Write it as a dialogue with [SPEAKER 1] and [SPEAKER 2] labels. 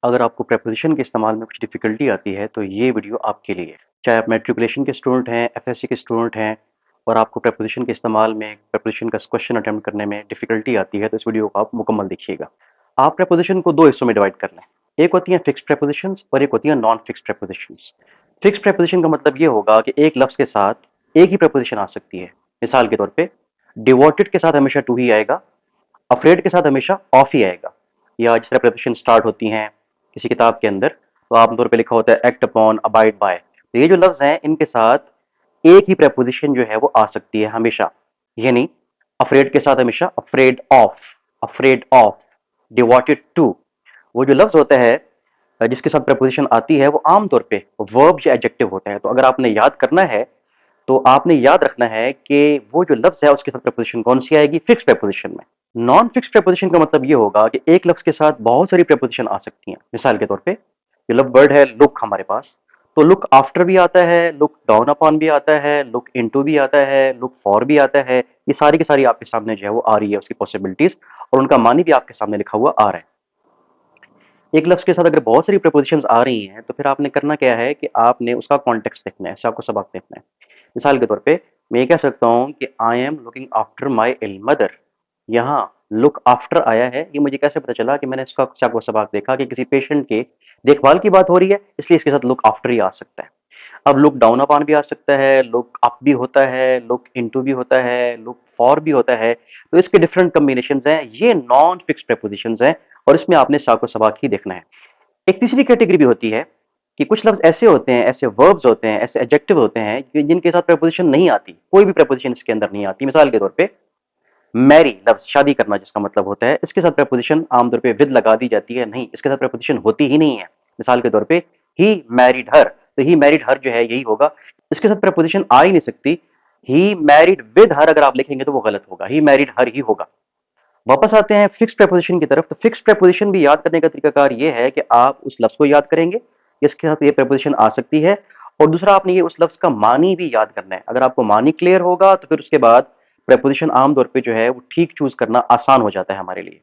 [SPEAKER 1] अगर आपको प्रेपोज़िशन के इस्तेमाल में कुछ डिफ़िकल्टी आती है, तो ये वीडियो आपके लिए है। चाहे आप मैट्रिकुलेशन के स्टूडेंट हैं, एफएससी के स्टूडेंट हैं और आपको प्रेपोज़िशन के इस्तेमाल में, प्रेपोज़िशन का क्वेश्चन अटेम्प्ट करने में डिफ़िकल्टी आती है, तो इस वीडियो को आप मुकम्मल देखिएगा। आप प्रेपोज़िशन को 2 हिस्सों में डिवाइड कर लें। एक होती हैं फ़िक्स्ड प्रेपोज़िशंस और एक होती हैं नॉन फ़िक्स्ड प्रेपोज़िशंस। फ़िक्स्ड प्रेपोज़िशन का मतलब ये होगा कि एक लफ्ज़ के साथ एक ही प्रेपोज़िशन आ सकती है। मिसाल के तौर पे डिवोटेड के साथ हमेशा टू ही आएगा, अफ्रेड के साथ हमेशा ऑफ ही आएगा। या जिस तरह प्रेपोज़िशन स्टार्ट होती हैं किसी किताब के अंदर, तो आमतौर पे लिखा होता है एक्ट अपॉन, अबाइड बाय। तो ये जो लफ्ज़ हैं इनके साथ एक ही प्रेपोज़िशन जो है वो आ सकती है हमेशा। यानी अफ्रेड के साथ हमेशा अफ्रेड ऑफ, डिवोटेड टू। वो जो लफ्ज़ होता है जिसके साथ प्रेपोज़िशन आती है वो आमतौर पे वर्ब या एडजेक्टिव होता है। तो अगर आपने याद करना है तो आपने याद रखना है कि वो जो लफ्ज़ है उसके साथ प्रेपोज़िशन कौन-सी आएगी? फ़िक्स्ड प्रेपोज़िशन में। नॉन फ़िक्स्ड प्रेपोज़िशन का मतलब ये होगा कि एक लफ्ज़ के साथ बहुत सारी प्रेपोज़िशन आ सकती हैं। मिसाल के तौर पे ये लब वर्ड है लुक हमारे पास, तो लुक आफ्टर भी आता है, लुक डाउन अपॉन भी आता है, लुक इनटू भी आता है, लुक फॉर भी आता है। ये सारी की सारी आपके सामने जो है वो आ रही है उसकी पॉसिबिलिटीज़ और उनका मानी भी आपके सामने लिखा हुआ आ रहा है। एक लफ्ज़ के साथ अगर बहुत सारी प्रीपोज़िशंस आ रही हैं, तो फिर आपने करना क्या है कि आपने उसका कॉन्टेक्स्ट देखना है, इससे आपको सबक देखना है। मिसाल के तौर पे मैं ये कह सकता हूँ कि I am looking after my ill mother. यहाँ लुक आफ्टर आया है, ये मुझे कैसे पता चला कि मैंने इसका से आपको सबक देखा कि किसी पेशेंट के देखभाल की बात हो रही है, इसलिए इसके साथ लुक आफ्टर ही आ सकता है। अब लुक डाउन अपॉन भी आ सकता है, लुक अप भी होता है, लुक इनटू भी होता है, लुक फॉर भी होता है। तो इसके डिफरेंट कॉम्बिनेशंस हैं, ये नॉन फिक्स्ड प्रीपोज़िशंस हैं और इसमें आपने साको सबाक ही देखना है। एक तीसरी कैटेगरी भी होती है कि कुछ लफ्ज़ ऐसे होते हैं, ऐसे वर्ब्स होते हैं, ऐसे एडजेक्टिव होते हैं कि जिनके साथ प्रीपोज़िशन नहीं आती, कोई भी प्रीपोज़िशन इसके अंदर नहीं आती। मिसाल के तौर पे मैरी लफ्ज़ शादी करना जिसका मतलब होता है, इसके साथ प्रीपोज़िशन आमतौर पे विद लगा दी जाती है, नहीं, इसके साथ प्रीपोज़िशन होती ही नहीं है। मिसाल के तौर पे ही मैरिड हर, तो ही मैरिड हर जो है यही होगा, इसके साथ प्रीपोज़िशन आ ही नहीं सकती। ही मैरिड विद हर अगर आप लिखेंगे तो वो गलत होगा, ही मैरिड हर ही होगा। वापस आते हैं फिक्स्ड प्रीपोज़िशन की तरफ, तो फिक्स्ड प्रीपोज़िशन भी याद करने का तरीकाकार ये है कि आप उस लफ्ज़ को याद करेंगे, इसके साथ ये प्रीपोज़िशन आ सकती है और दूसरा आपने ये उस लफ्ज़ का मानी भी याद करना है। अगर आपको मानी क्लियर होगा तो फिर उसके बाद प्रीपोज़िशन आम तौर पे जो है वो ठीक चूज़ करना आसान हो जाता है हमारे लिए।